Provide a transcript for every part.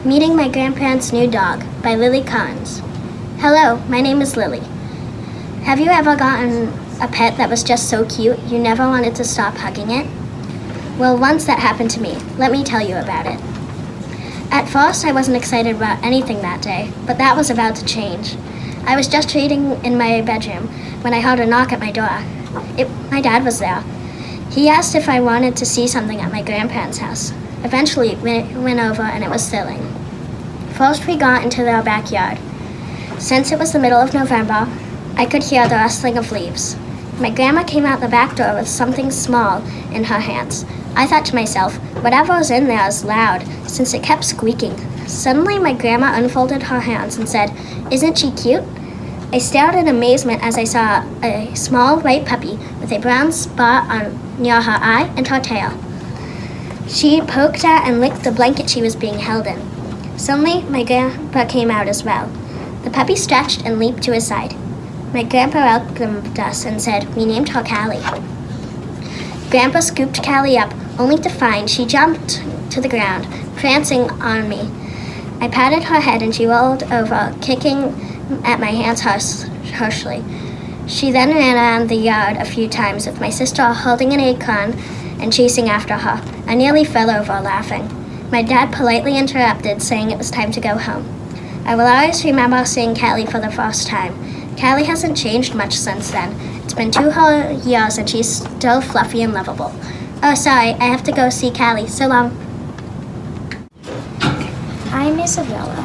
Meeting My Grandparents' New Dog by Lilly. Hello, my name is Lilly. Have you ever gotten a pet that was just so cute you never wanted to stop hugging it? Well, once that happened to me. Let me tell you about it. At first, I wasn't excited about anything that day, but that was about to change. I was just reading in my bedroom when I heard a knock at my door. My dad was there. He asked if I wanted to see something at my grandparents' house. Eventually, we went over and it was thrilling. First, we got into their backyard. Since it was the middle of November, I could hear the rustling of leaves. My grandma came out the back door with something small in her hands. I thought to myself, whatever was in there is loud, since it kept squeaking. Suddenly, my grandma unfolded her hands and said, "Isn't she cute?" I stared in amazement as I saw a small white puppy with a brown spot near her eye and her tail. She poked at and licked the blanket she was being held in. Suddenly, my grandpa came out as well. The puppy stretched and leaped to his side. My grandpa welcomed us and said, "We named her Callie." Grandpa scooped Callie up, only to find she jumped to the ground, prancing on me. I patted her head and she rolled over, kicking at my hands harshly. She then ran around the yard a few times with my sister holding an acorn and chasing after her. I nearly fell over laughing. My dad politely interrupted, saying it was time to go home. I will always remember seeing Callie for the first time. Callie hasn't changed much since then. It's been 2 whole years and she's still fluffy and lovable. Oh, sorry, I have to go see Callie. So long. I'm Isabella.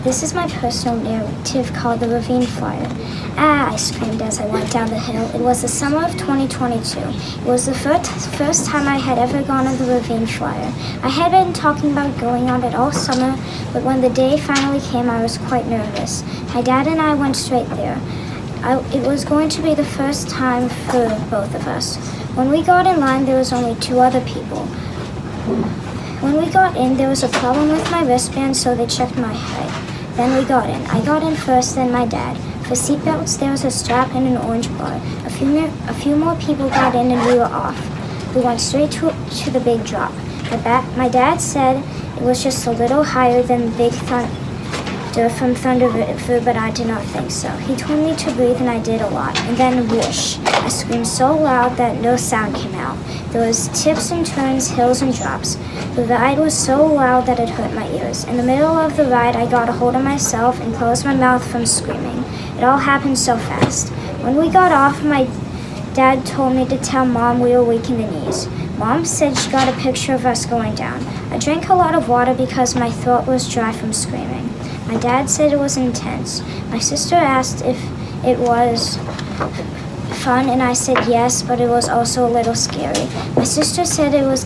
This is my personal narrative called The Ravine Fire. Ah, I screamed as I went down the hill. It was the summer of 2022. It was the first time I had ever gone on the Ravine Flyer. I had been talking about going on it all summer, but when the day finally came, I was quite nervous. My dad and I went straight there. It was going to be the first time for both of us. When we got in line, there was only 2 other people. When we got in, there was a problem with my wristband, so they checked my height. Then we got in. I got in first, then my dad. For seatbelts, there was a strap and an orange bar. A few more people got in and we were off. We went straight to the big drop. My dad said it was just a little higher than Big Thunder from Thunder River, but I did not think so. He told me to breathe and I did a lot. And then whoosh! I screamed so loud that no sound came out. There was tips and turns, hills and drops. The ride was so loud that it hurt my ears. In the middle of the ride, I got a hold of myself and closed my mouth from screaming. It all happened so fast. When we got off, my dad told me to tell Mom we were weak in the knees. Mom said she got a picture of us going down. I drank a lot of water because my throat was dry from screaming. My dad said it was intense. My sister asked if it was fun, and I said yes, but it was also a little scary. My sister was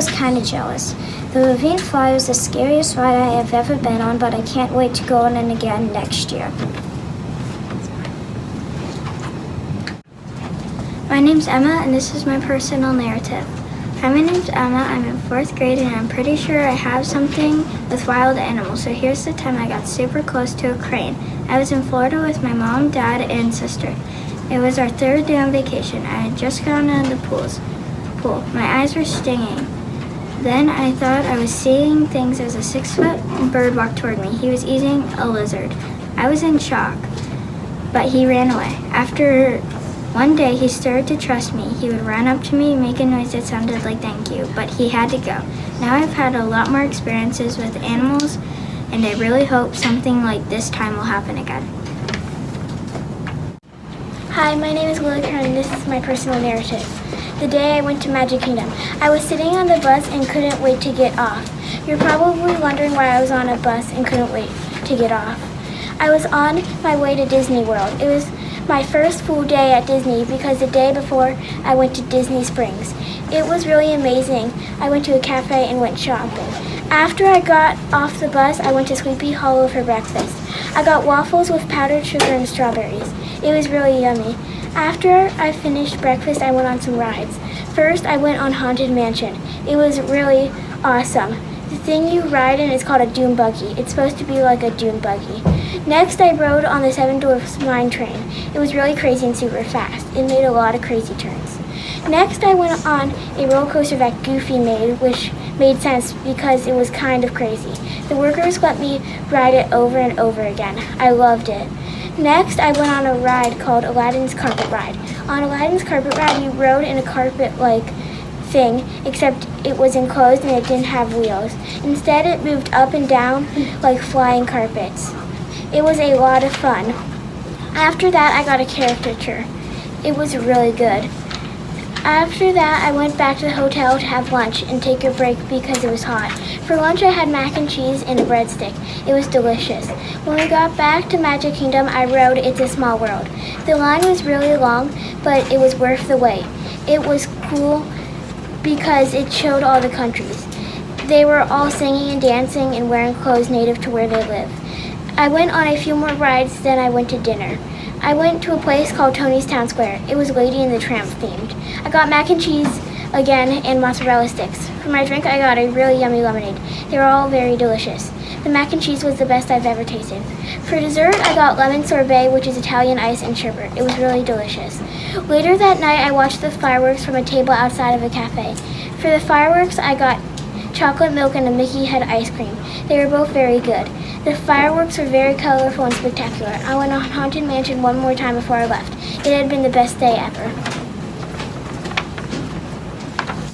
kind of jealous. The Ravine Fly was the scariest ride I have ever been on, but I can't wait to go on it again next year. My name's Emma, and this is my personal narrative. Hi, my name's Emma. I'm in 4th grade, and I'm pretty sure I have something with wild animals. So here's the time I got super close to a crane. I was in Florida with my mom, dad, and sister. It was our 3rd day on vacation. I had just gotten out of the pool. My eyes were stinging. Then I thought I was seeing things as a 6-foot bird walked toward me. He was eating a lizard. I was in shock, but he ran away. After one day, he started to trust me. He would run up to me, make a noise that sounded like thank you, but he had to go. Now I've had a lot more experiences with animals, and I really hope something like this time will happen again. Hi, my name is Lilly, and this is my personal narrative. The day I went to Magic Kingdom. I was sitting on the bus and couldn't wait to get off. You're probably wondering why I was on a bus and couldn't wait to get off. I was on my way to Disney World. It was my first full day at Disney because the day before I went to Disney Springs. It was really amazing. I went to a cafe and went shopping. After I got off the bus, I went to Sleepy Hollow for breakfast. I got waffles with powdered sugar and strawberries. It was really yummy. After I finished breakfast, I went on some rides. First, I went on Haunted Mansion. It was really awesome. The thing you ride in is called a dune buggy. It's supposed to be like a dune buggy. Next, I rode on the Seven Dwarfs Mine Train. It was really crazy and super fast. It made a lot of crazy turns. Next, I went on a roller coaster that Goofy made, which made sense because it was kind of crazy. The workers let me ride it over and over again. I loved it. Next, I went on a ride called Aladdin's Carpet Ride. On Aladdin's Carpet Ride, you rode in a carpet-like thing, except it was enclosed and it didn't have wheels. Instead, it moved up and down like flying carpets. It was a lot of fun. After that, I got a caricature. It was really good. After that, I went back to the hotel to have lunch and take a break because it was hot. For lunch, I had mac and cheese and a breadstick. It was delicious. When we got back to Magic Kingdom, I rode It's a Small World. The line was really long, but it was worth the wait. It was cool because it showed all the countries. They were all singing and dancing and wearing clothes native to where they live. I went on a few more rides, then I went to dinner. I went to a place called Tony's Town Square. It was Lady and the Tramp themed. I got mac and cheese again and mozzarella sticks. For my drink, I got a really yummy lemonade. They were all very delicious. The mac and cheese was the best I've ever tasted. For dessert, I got lemon sorbet, which is Italian ice and sherbet. It was really delicious. Later that night, I watched the fireworks from a table outside of a cafe. For the fireworks, I got chocolate milk and a Mickey head ice cream. They were both very good. The fireworks were very colorful and spectacular. I went on Haunted Mansion one more time before I left. It had been the best day ever.